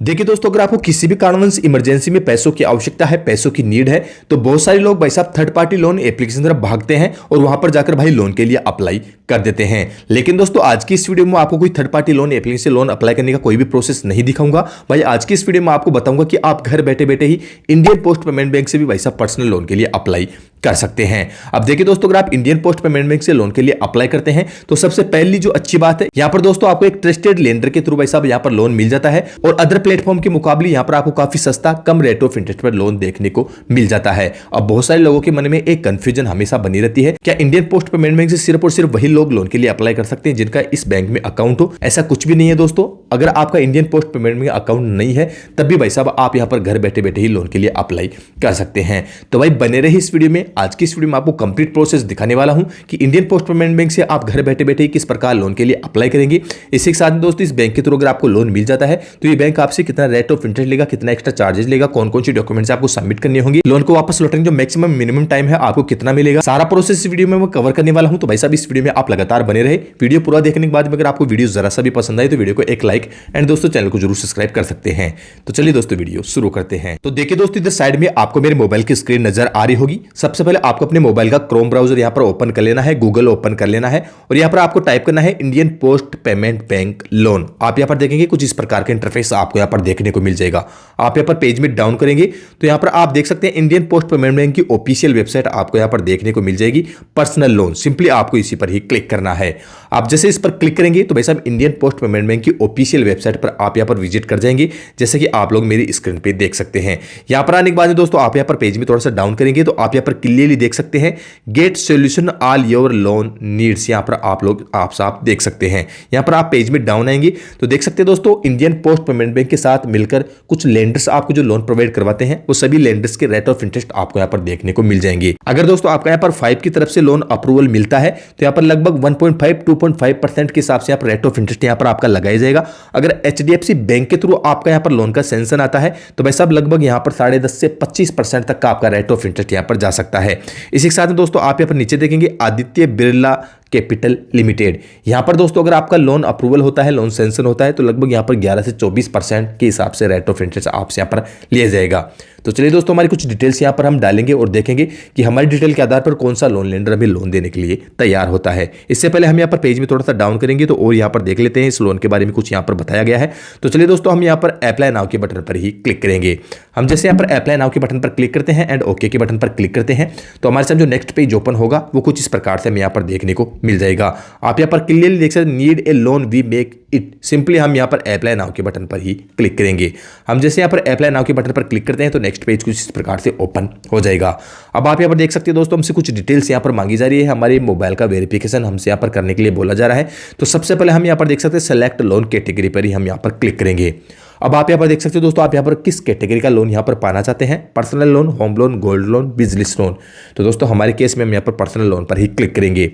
देखिए दोस्तों, अगर आपको किसी भी कारणवश इमरजेंसी में पैसों की आवश्यकता है, पैसों की नीड है, तो बहुत सारे लोग भाई साहब थर्ड पार्टी लोन एप्लीकेशन तरफ भागते हैं और वहां पर जाकर भाई लोन के लिए अप्लाई कर देते हैं। लेकिन दोस्तों, आज की इस वीडियो में आपको कोई थर्ड पार्टी लोन एप्लीकेशन से लोन अप्लाई करने का कोई भी प्रोसेस नहीं दिखाऊंगा। भाई आज की इस वीडियो में आपको बताऊंगा कि आप घर बैठे बैठे ही इंडियन पोस्ट पेमेंट बैंक से भी भाई साहब पर्सनल लोन के लिए अप्लाई कर सकते हैं। अब देखिए दोस्तों, अगर आप इंडियन पोस्ट पेमेंट बैंक से लोन के लिए अप्लाई करते हैं तो सबसे पहली जो अच्छी बात है, यहां पर दोस्तों आपको एक ट्रस्टेड लेंडर के थ्रू भाई साहब यहां पर लोन मिल जाता है और अदर प्लेटफॉर्म के मुकाबले यहां पर आपको काफी सस्ता कम रेट ऑफ इंटरेस्ट पर लोन देखने को मिल जाता है। अब बहुत सारे लोगों के मन में एक कंफ्यूजन हमेशा बनी रहती है, क्या इंडियन पोस्ट पेमेंट बैंक से सिर्फ और सिर्फ वही लोग लोन के लिए अप्लाई कर सकते हैं जिनका इस बैंक में अकाउंट हो? ऐसा कुछ भी नहीं है दोस्तों। अगर आपका इंडियन पोस्ट पेमेंट में अकाउंट नहीं है तब भी भाई साहब आप यहां पर घर बैठे बैठे ही लोन के लिए अप्लाई कर सकते हैं। तो भाई बने रही इस वीडियो में। आज की इस वीडियो में आपको कंप्लीट प्रोसेस दिखाने वाला हूं कि इंडियन पोस्ट पेमेंट बैंक से आप घर बैठे बैठे किस प्रकार लोन के लिए अप्लाई करेंगे। इसी के साथ दोस्तों, इस बैंक के थ्रू अगर आपको लोन मिल जाता है तो ये बैंक आपसे कितना रेट ऑफ इंटरेस्ट लेगा, कितना एक्स्ट्रा चार्जेस लेगा, कौन कौन सी डॉक्यूमेंट्स आपको सबमिट करनी होंगी, लोन को वापस लौटाने जो मैक्सिमम मिनिमम टाइम है आपको कितना मिलेगा, सारा प्रोसेस इस वीडियो में मैं कवर करने वाला हूं। तो भाई साहब इस वीडियो में आप लगातार बने रहे। वीडियो पूरा देखने के बाद अगर आपको वीडियो जरा सा भी पसंद आए तो वीडियो को एक लाइक एंड दोस्तों चैनल को जरूर सब्सक्राइब कर सकते हैं। तो चलिए दोस्तों वीडियो शुरू करते हैं। तो देखिए दोस्तों, इधर साइड में आपको मेरे मोबाइल की स्क्रीन नजर आ रही होगी। सबसे पहले आपको अपने मोबाइल का क्रोम ब्राउजर यहां पर ओपन कर लेना है, गूगल ओपन कर लेना है और यहां पर आपको टाइप करना है Indian post payment bank loan. आप यहां पर देखेंगे कुछ इस प्रकार का इंटरफेस आपको यहां पर देखने को मिल जाएगा। आप यहां पर पेज में डाउन करेंगे तो यहां पर आप देख सकते हैं इंडियन पोस्ट पेमेंट बैंक की ऑफिशियल वेबसाइट आपको यहां पर देखने को मिल जाएगी, पर्सनल लोन। सिंपली आपको इसी पर ही क्लिक करना है। आप जैसे इस पर क्लिक करेंगे तो भाई साहब इंडियन पोस्ट पेमेंट बैंक की ऑफिशियल वेबसाइट पर आप यहां पर विजिट कर जाएंगे, जैसे कि आप लोग मेरी स्क्रीन पे देख सकते हैं। यहां पर आने के बाद दोस्तों आप यहां पर पेज में थोड़ा सा डाउन करेंगे तो आप यहां पर क्लियरली देख सकते हैं get solution all your loan needs. यहां पर आप लोग आप साफ देख सकते हैं। यहां पर आप पेज में डाउन आएंगे तो देख सकते हैं दोस्तों, इंडियन पोस्ट पेमेंट बैंक के साथ मिलकर कुछ लेंडर्स आपको जो लोन प्रोवाइड करवाते हैं वो सभी लेंडर्स के रेट ऑफ इंटरेस्ट आपको यहां पर देखने को मिल जाएंगे। अगर दोस्तों आपका यहां पर 5 की तरफ से लोन अप्रूवल मिलता है तो यहां पर लगभग 1.5 2.5% के हिसाब से यहां पर रेट ऑफ इंटरेस्ट यहां पर आपका लगाया जाएगा। अगर एचडीएफसी बैंक के थ्रू आपका यहां पर लोन का सेंशन आता है तो भाई साहब लगभग यहां पर 10.5 से 25% तक का आपका रेट ऑफ इंटरेस्ट यहां पर जा सकता है। इसी के साथ में दोस्तों आप यहां पर नीचे देखेंगे आदित्य बिरला कैपिटल लिमिटेड। यहां पर दोस्तों अगर आपका लोन अप्रूवल होता है, लोन सेंशन होता है तो लगभग यहां पर 11 से 24% के हिसाब से रेट ऑफ इंटरेस्ट आपसे यहां पर लिया जाएगा। तो चलिए दोस्तों, हमारी कुछ डिटेल्स यहां पर हम डालेंगे और देखेंगे कि हमारी डिटेल के आधार पर कौन सा लोन लेंडर हमें लोन देने के लिए तैयार होता है। इससे पहले हम यहां पर पेज में थोड़ा सा डाउन करेंगे तो और यहां पर देख लेते हैं इस लोन के बारे में कुछ यहां पर बताया गया है। तो चलिए दोस्तों, हम यहां पर अप्लाई नाउ के बटन पर ही क्लिक करेंगे। हम जैसे यहां पर अप्लाई नाउ के बटन पर क्लिक करते हैं एंड ओके के बटन पर क्लिक करते हैं तो हमारे साथ जो नेक्स्ट पेज ओपन होगा वो कुछ इस प्रकार से हमें यहां पर देखने को मिल जाएगा। आप यहां पर क्लियरली देख सकते हैं need a loan we make it. Simply हम यहां पर अप्लाई नाउ के बटन पर ही क्लिक करेंगे। हम जैसे यहां पर अप्लाई नाउ के बटन पर क्लिक करते हैं तो नेक्स्ट पेज कुछ इस प्रकार से ओपन हो जाएगा। अब आप यहां पर देख सकते हैं दोस्तों, हमसे कुछ डिटेल्स यहां पर मांगी जा रही है। हमारे मोबाइल का वेरिफिकेशन हमसे यहां पर करने के लिए बोला जा रहा है। तो सबसे पहले हम यहां पर देख सकते हैं सेलेक्ट लोन कैटेगरी पर ही हम यहां पर क्लिक करेंगे। अब आप यहां पर देख सकते हो दोस्तों, आप यहां पर किस कैटेगरी का लोन यहां पर पाना चाहते हैं, personal loan, home loan, gold loan, business loan. तो दोस्तों हमारे केस में हम यहां पर पर्सनल लोन पर ही क्लिक करेंगे।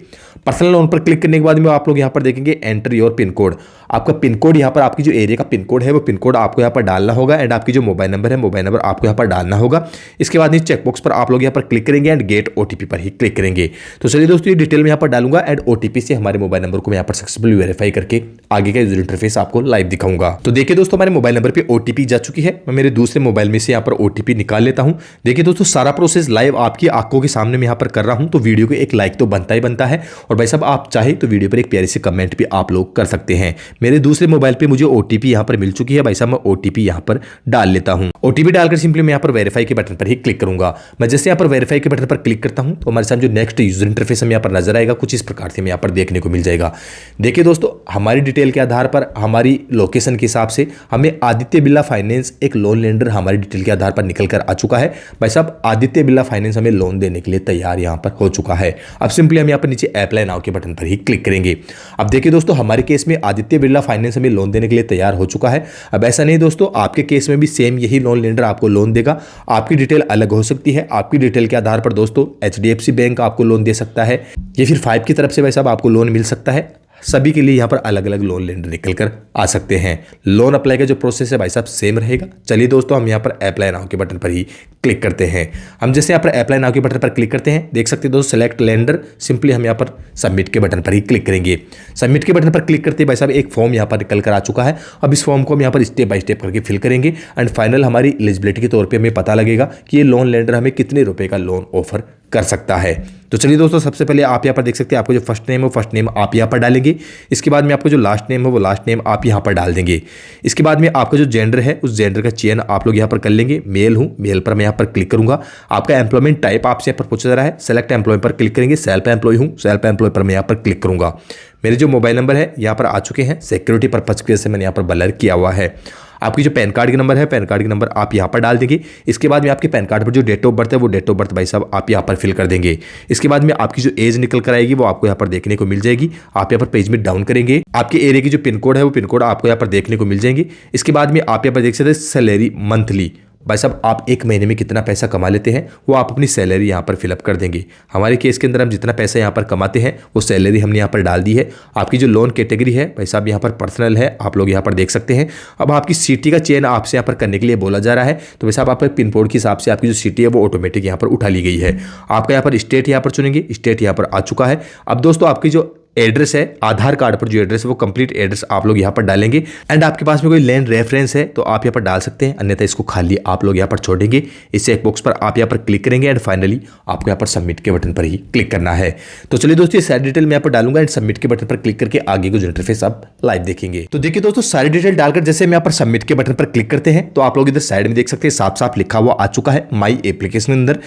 पर्सनल लोन पर क्लिक करने के बाद में आप लोग यहां पर देखेंगे एंटर योर पिन कोड। आपका पिन कोड यहां पर आपकी जो एरिया का पिन कोड है वो पिन कोड आपको यहां पर डालना होगा एंड आपकी जो मोबाइल नंबर है मोबाइल नंबर आपको यहां पर डालना होगा। इसके बाद चेकबॉक्स पर आप लोग यहां पर क्लिक करेंगे एंड गेट ओटीपी पर ही क्लिक करेंगे। तो चलिए दोस्तों, ये डिटेल में यहां पर डालूंगा एंड ओटीपी से हमारे मोबाइल नंबर को मैं यहां पर सक्सेसफुली वेरीफाई करके आगे का यूजर इंटरफेस आपको लाइव दिखाऊंगा। तो देखिए दोस्तों, हमारे मोबाइल नंबर पर ओटीपी जा चुकी है। मैं मेरे दूसरे मोबाइल में से यहां पर ओटीपी निकाल लेता हूं। देखिए दोस्तों, सारा प्रोसेस लाइव आपकी आंखों के सामने मैं यहां पर कर रहा हूं। तो वीडियो को एक लाइक तो बनता ही बनता है और भाई साहब आप चाहे तो वीडियो पर एक प्यारी सी कमेंट भी आप लोग कर सकते हैं। मेरे दूसरे मोबाइल पे मुझे ओटीपी यहां पर मिल चुकी है। भाई साहब मैं ओटीपी यहां पर डाल लेता हूं। ओटीपी डालकर सिंपली मैं यहां पर वेरीफाई के बटन पर ही क्लिक करूंगा। मैं जैसे यहां पर वेरीफाई के बटन पर क्लिक करता हूं तो हमारे सामने जो नेक्स्ट यूजर इंटरफेस हमें यहां पर नजर आएगा कुछ इस प्रकार से हमें यहां पर देखने को मिल जाएगा। देखिए दोस्तों, हमारी डिटेल के आधार पर, हमारी लोकेशन के हिसाब से हमें आदित्य बिरला फाइनेंस एक लोन लेंडर हमारी डिटेल के आधार पर निकल कर आ चुका है। भाई साहब आदित्य बिरला फाइनेंस हमें लोन देने के लिए तैयार यहां पर हो चुका है। अब सिंपली हम यहां पर नीचे अप्लाई नाउ के बटन पर ही क्लिक करेंगे। अब देखिए दोस्तों, हमारे केस में आदित्य बिरला फाइनेंस हमें लोन देने के लिए तैयार हो चुका है। अब ऐसा नहीं दोस्तों, आपके केस में भी सेम यही लोन लेंडर आपको लोन देगा। आपकी डिटेल अलग हो सकती है। आपकी डिटेल के आधार पर दोस्तों एचडीएफसी बैंक आपको लोन दे सकता है या फिर 5 की तरफ से भाई साहब आपको लोन मिल सकता है। सभी के लिए यहाँ पर अलग अलग लोन लेंडर निकल कर आ सकते हैं। लोन अप्लाई का जो प्रोसेस है भाई साहब सेम रहेगा। चलिए दोस्तों, हम यहाँ पर अप्लाई नाउ के बटन पर ही क्लिक करते हैं। हम जैसे यहाँ पर अप्लाई नाउ के बटन पर क्लिक करते हैं, देख सकते हैं दोस्तों सेलेक्ट लेंडर, सिंपली हम यहाँ पर सबमिट के बटन पर ही क्लिक करेंगे। सबमिट के बटन पर क्लिक करते भाई साहब एक फॉर्म यहाँ पर निकल कर आ चुका है। अब इस फॉर्म को हम यहाँ पर स्टेप बाय स्टेप करके फिल करेंगे एंड फाइनल हमारी एलिजिबिलिटी के तौर पे हमें पता लगेगा कि ये लोन लेंडर हमें कितने रुपए का लोन ऑफर कर सकता है। तो चलिए दोस्तों, सबसे पहले आप यहाँ पर देख सकते हैं आपको जो फर्स्ट नेम है वो फर्स्ट नेम आप यहाँ पर डालेंगे। इसके बाद में आपको जो लास्ट नेम है वो लास्ट नेम आप यहाँ पर डाल देंगे। इसके बाद में आपका जो जेंडर है उस जेंडर का चयन आप लोग यहाँ पर कर लेंगे। मेल हूँ, मेल पर मैं यहाँ पर क्लिक करूंगा। आपका एम्प्लॉयमेंट टाइप आपसे यहाँ पर पूछा जा रहा है, सेलेक्ट एम्प्लॉय पर क्लिक करेंगे। सेल्फ एम्प्लॉय हूँ, सेल्फ एम्प्लॉय पर मैं यहाँ पर क्लिक करूंगा। मेरे जो मोबाइल नंबर है यहाँ पर आ चुके हैं, सिक्योरिटी पर्पज की वजह से मैंने यहाँ पर ब्लर किया हुआ है। आपकी जो पैन कार्ड का नंबर है, पैन कार्ड का नंबर आप यहाँ पर डाल देंगे। इसके बाद में आपके पैन कार्ड पर जो डेट ऑफ बर्थ है वो डेट ऑफ बर्थ भाई साहब आप यहाँ पर फिल कर देंगे। इसके बाद में आपकी जो एज निकल कर आएगी वो आपको यहाँ पर देखने को मिल जाएगी। आप यहाँ पर पेज में डाउन करेंगे, आपके एरिया की जो पिन कोड है वो पिन कोड आपको यहाँ पर देखने को मिल जाएंगे। इसके बाद में आप यहाँ पर देख सकते हैं सैलरी मंथली, भाई साहब आप एक महीने में कितना पैसा कमा लेते हैं वो आप अपनी सैलरी यहाँ पर फिलअप कर देंगे। हमारे केस के अंदर हम जितना पैसा यहाँ पर कमाते हैं वो सैलरी हमने यहाँ पर डाल दी है। आपकी जो लोन कैटेगरी है भाई साहब यहाँ पर पर्सनल है, आप लोग यहाँ पर देख सकते हैं। अब आपकी सिटी का चयन आपसे यहाँ पर करने के लिए बोला जा रहा है, तो भाई साहब आप पिन कोड के हिसाब से आपकी जो सिटी है वो ऑटोमेटिक यहाँ पर उठा ली गई है। आपका यहाँ पर स्टेट यहाँ पर चुनेंगे, स्टेट यहाँ पर आ चुका है। अब दोस्तों आपकी जो एड्रेस है, आधार कार्ड पर जो एड्रेस है वो कंप्लीट एड्रेस आप लोग यहाँ पर डालेंगे एंड आपके पास में कोई लैंड रेफरेंस है तो आप यहाँ पर डाल सकते हैं, अन्यथा इसको खाली आप लोग यहाँ पर छोड़ेंगे। इस चेक बॉक्स पर आप यहाँ पर क्लिक करेंगे एंड फाइनली आपको यहाँ पर सबमिट के बटन पर ही क्लिक करना है। तो चलिए दोस्तों, ये सारी डिटेल मैं यहाँ पर डालूंगा एंड सबमिट के बटन पर क्लिक करके आगे को जो इंटरफेस आप लाइव देखेंगे। तो देखिए दोस्तों, सारी डिटेल डालकर जैसे हम यहाँ पर सबमिट के बटन पर क्लिक करते हैं तो आप लोग इधर साइड में देख सकते हैं साफ साफ लिखा हुआ आ चुका है माई एप्लीकेशन के अंदर,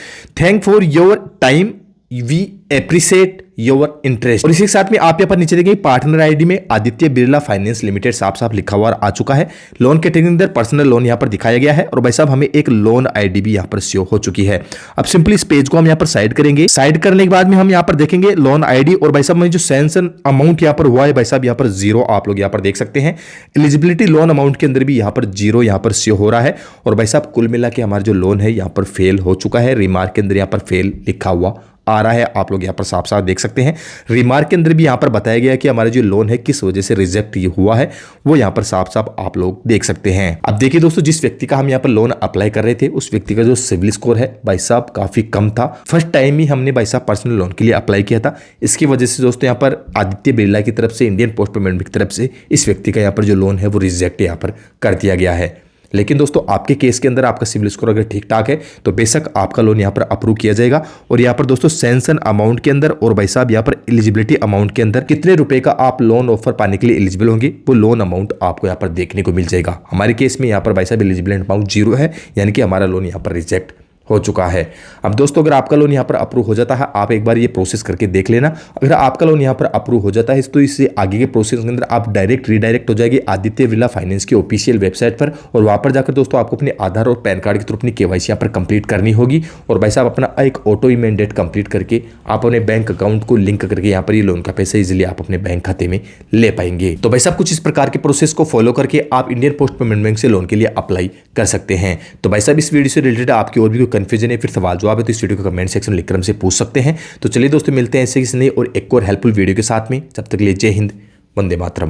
thank for your time, we appreciate your interest. और इसी के साथ में आप यहाँ पर नीचे देखेंगे पार्टनर आईडी में आदित्य बिरला फाइनेंस लिमिटेड साफ साफ लिखा हुआ आ चुका है। लोन कैटेगरी के अंदर पर्सनल लोन यहाँ पर दिखाया गया है और भाई साहब हमें एक लोन आईडी भी यहाँ पर शो हो चुकी है। अब सिंपली इस पेज को हम यहाँ पर साइड करेंगे। साइड करने के बाद में हम यहाँ पर देखेंगे लोन आईडी और भाई साहब जो सैंक्शन अमाउंट यहाँ पर हुआ है भाई साहब यहाँ पर 0 आप लोग यहाँ पर देख सकते हैं। एलिजिबिलिटी लोन अमाउंट के अंदर भी यहाँ पर 0 यहाँ पर शो हो रहा है और भाई साहब कुल मिला के हमारा जो लोन है यहाँ पर फेल हो चुका है। रिमार्क के अंदर यहाँ पर फेल लिखा हुआ आ रहा है, आप लोग यहाँ पर साफ साफ देख सकते हैं। रिमार्क के अंदर भी यहाँ पर बताया गया है कि हमारा जो लोन है किस वजह से रिजेक्ट हुआ है वो यहाँ पर साफ साफ आप लोग देख सकते हैं। अब देखिए दोस्तों, जिस व्यक्ति का हम यहाँ पर लोन अप्लाई कर रहे थे उस व्यक्ति का जो सिविल स्कोर है भाई साहब काफी कम था। फर्स्ट टाइम ही हमने भाई साहब पर्सनल लोन के लिए अप्लाई किया था। इसकी वजह से दोस्तों यहाँ पर आदित्य बिरला की तरफ से, इंडियन पोस्ट पेमेंट की तरफ से इस व्यक्ति का यहाँ पर जो लोन है वो रिजेक्ट यहाँ पर कर दिया गया है। लेकिन दोस्तों आपके केस के अंदर आपका सिविल स्कोर अगर ठीक ठाक है तो बेशक आपका लोन यहाँ पर अप्रूव किया जाएगा। और यहाँ पर दोस्तों सैंक्शन अमाउंट के अंदर और भाई साहब यहाँ पर एलिजिबिलिटी अमाउंट के अंदर कितने रुपए का आप लोन ऑफर पाने के लिए एलिजिबल होंगे वो लोन अमाउंट आपको यहाँ पर देखने को मिल जाएगा। हमारे केस में यहाँ पर भाई साहब एलिजिबिलिटी अमाउंट 0 है, यानी कि हमारा लोन यहाँ पर रिजेक्ट हो चुका है। अब दोस्तों अगर आपका लोन यहाँ पर अप्रूव हो जाता है, आप एक बार ये प्रोसेस करके देख लेना। अगर आपका लोन यहाँ पर अप्रूव हो जाता है तो इससे आगे के प्रोसेस के अंदर आप डायरेक्ट रीडायरेक्ट हो जाएगी आदित्य बिरला फाइनेंस की ऑफिशियल वेबसाइट पर और वहाँ पर जाकर दोस्तों आपको अपने आधार और पैन कार्ड के थ्रू अपनी केवाईसी यहाँ पर कंप्लीट करनी होगी और भाई साहब अपना एक ऑटो इमेंडेट कंप्लीट करके आप अपने बैंक अकाउंट को लिंक करके यहाँ पर ये लोन का पैसा इजिली आप अपने बैंक खाते में ले पाएंगे। तो भाई साहब कुछ इस प्रकार के प्रोसेस को फॉलो करके आप इंडियन पोस्ट पेमेंट बैंक से लोन के लिए अप्लाई कर सकते हैं। तो भाई साहब इस वीडियो से रिलेटेड आपकी और भी कोई कंफ्यूजन है फिर सवाल जवाब है तो इस वीडियो को कमेंट सेक्शन में लिखकर हमसे पूछ सकते हैं। तो चलिए दोस्तों मिलते हैं ऐसे किसी नई और एक और हेल्पफुल वीडियो के साथ में, जब तक के लिए जय हिंद, वंदे मातरम।